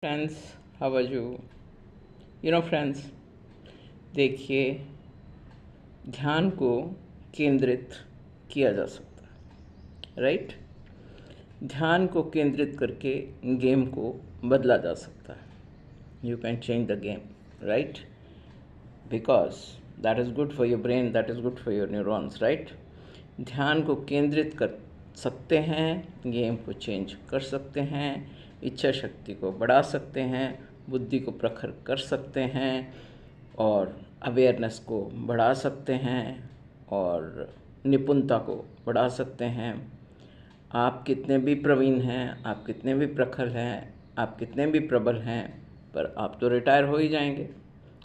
Friends, how are you friends, देखिए, ध्यान को केंद्रित किया जा सकता है, राइट। ध्यान को केंद्रित करके गेम को बदला जा सकता है। You can change the game, right, because that is good for your brain, that is good for your neurons, right. ध्यान को केंद्रित कर सकते हैं, गेम को चेंज कर सकते हैं, इच्छा शक्ति को बढ़ा सकते हैं, बुद्धि को प्रखर कर सकते हैं और अवेयरनेस को बढ़ा सकते हैं और निपुणता को बढ़ा सकते हैं। आप कितने भी प्रवीण हैं, आप कितने भी प्रखर हैं, आप कितने भी प्रबल हैं, पर आप तो रिटायर हो ही जाएंगे।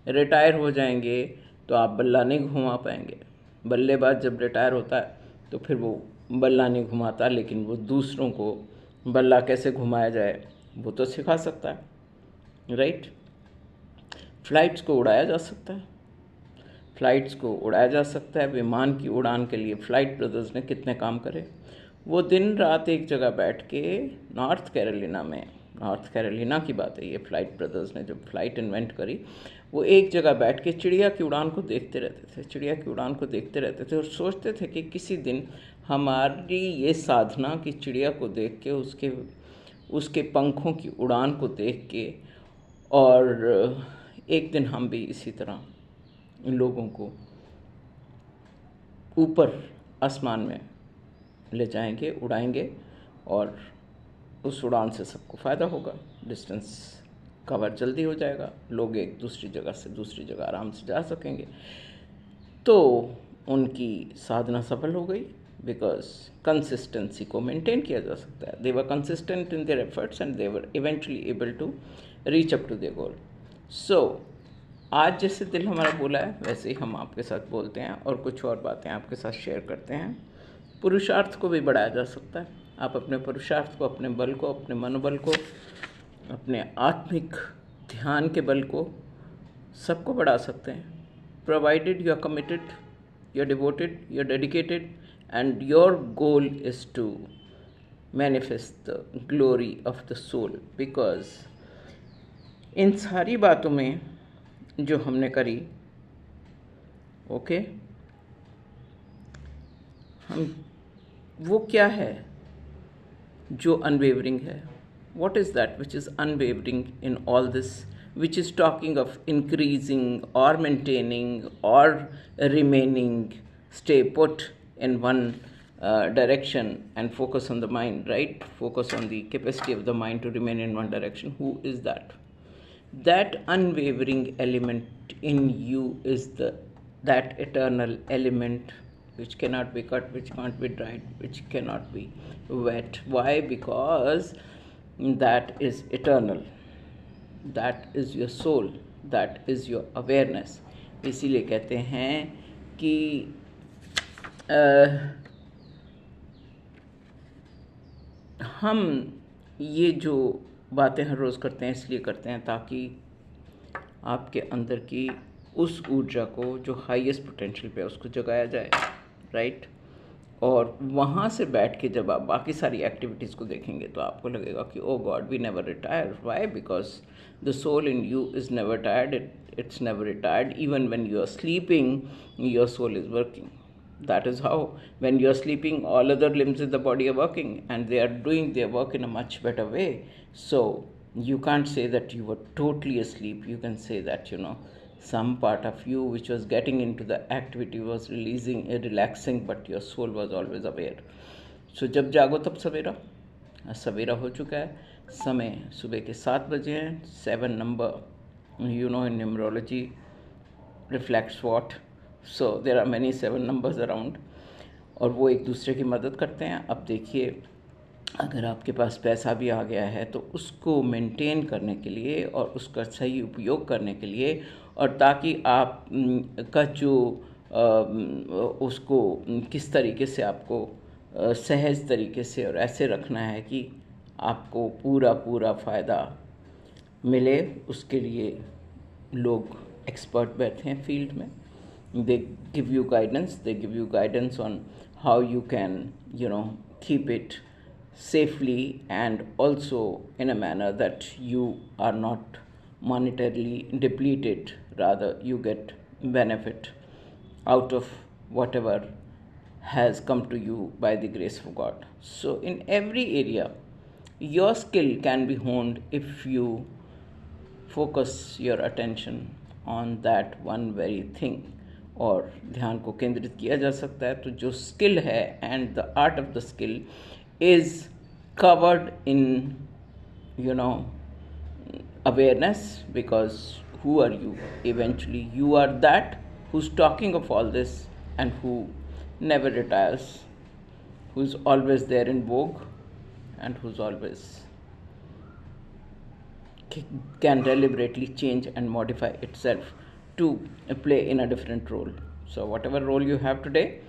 रिटायर हो जाएंगे तो आप बल्ला नहीं घुमा पाएंगे। बल्लेबाज जब रिटायर होता है तो फिर वो बल्ला नहीं घुमाता, लेकिन वो दूसरों को बल्ला कैसे घुमाया जाए वो तो सिखा सकता है, राइट। फ्लाइट्स को उड़ाया जा सकता है, फ्लाइट्स को उड़ाया जा सकता है। विमान की उड़ान के लिए फ्लाइट ब्रदर्स ने कितने काम करे। वो दिन रात एक जगह बैठ के नॉर्थ कैरोलिना की बात है ये, फ्लाइट ब्रदर्स ने जब फ्लाइट इन्वेंट करी, वो एक जगह बैठ के चिड़िया की उड़ान को देखते रहते थे, चिड़िया की उड़ान को देखते रहते थे और सोचते थे कि किसी दिन हमारी ये साधना कि चिड़िया को देख के उसके पंखों की उड़ान को देख के, और एक दिन हम भी इसी तरह इन लोगों को ऊपर आसमान में ले जाएंगे, उड़ाएंगे और उस उड़ान से सबको फ़ायदा होगा। डिस्टेंस कवर जल्दी हो जाएगा, लोग एक दूसरी जगह से दूसरी जगह आराम से जा सकेंगे। तो उनकी साधना सफल हो गई, बिकॉज कंसिस्टेंसी को मेंटेन किया जा सकता है। They were consistent in their efforts and they were eventually able to reach up to their goal. So आज जैसे दिल हमारा बोला है वैसे ही हम आपके साथ बोलते हैं और कुछ और बातें आपके साथ शेयर करते हैं। पुरुषार्थ को भी बढ़ाया जा सकता है। आप अपने पुरुषार्थ को, अपने बल को, अपने मनोबल को, अपने आत्मिक ध्यान के बल को, सबको बढ़ा सकते हैं, provided you are committed, you are devoted, you are dedicated and your goal is to manifest the glory of the soul. Because इन सारी बातों में जो हमने करी, ओके, हम वो क्या है जो अनवेवरिंग है? What is that which is unwavering in all this, which is talking of increasing or maintaining or remaining, stay put in one direction and focus on the mind, right? Focus on the capacity of the mind to remain in one direction. Who is that? That unwavering element in you is that eternal element which cannot be cut, which can't be dried, which cannot be wet. Why? Because that is eternal, that is your soul, that is your awareness. इसीलिए कहते हैं कि हम ये जो बातें हर रोज़ करते हैं इसलिए करते हैं ताकि आपके अंदर की उस ऊर्जा को जो हाईएस्ट पोटेंशियल पे है उसको जगाया जाए, राइट। और वहाँ से बैठ के जब आप बाकी सारी एक्टिविटीज़ को देखेंगे तो आपको लगेगा कि oh God, we never retire. Why? Because the soul in you is never tired, it's never retired. Even when you are sleeping, your soul is working. That is how, when you are sleeping, all other limbs in the body are working and they are doing their work in a much better way. So you can't say that you were totally asleep. You can say that, some part of you which was getting into the activity was relaxing, but your soul was always aware. So जब जागो तब सवेरा. सवेरा हो चुका है, समय सुबह के 7 बजे हैं. 7 number, in numerology reflects what? So there are many 7 numbers around और वो एक दूसरे की मदद करते हैं. अब देखिए, अगर आपके पास पैसा भी आ गया है तो उसको मेंटेन करने के लिए और उसका सही उपयोग करने के लिए, और ताकि आप का जो उसको किस तरीके से आपको सहज तरीके से और ऐसे रखना है कि आपको पूरा फ़ायदा मिले, उसके लिए लोग एक्सपर्ट बैठे हैं फील्ड में. They give you guidance on how you can keep it safely and also in a manner that you are not monetarily depleted, rather you get benefit out of whatever has come to you by the grace of God. So in every area your skill can be honed if you focus your attention on that one very thing. और ध्यान को केंद्रित किया जा सकता है, तो जो स्किल है and the art of the skill is covered in awareness, because who are you? Eventually you are that who's talking of all this and who never retires, who's always there in vogue, and who's always can deliberately change and modify itself to play in a different role. So whatever role you have today,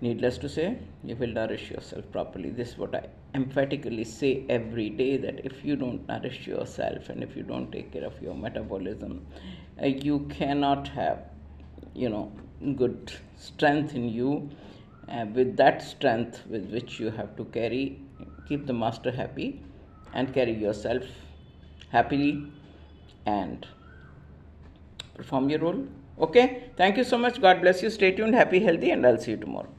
needless to say, you will nourish yourself properly. This is what I emphatically say every day, that if you don't nourish yourself and if you don't take care of your metabolism, you cannot have good strength in you. With that strength with which you have to keep the master happy and carry yourself happily and perform your role. Okay, thank you so much. God bless you. Stay tuned, happy, healthy, and I'll see you tomorrow.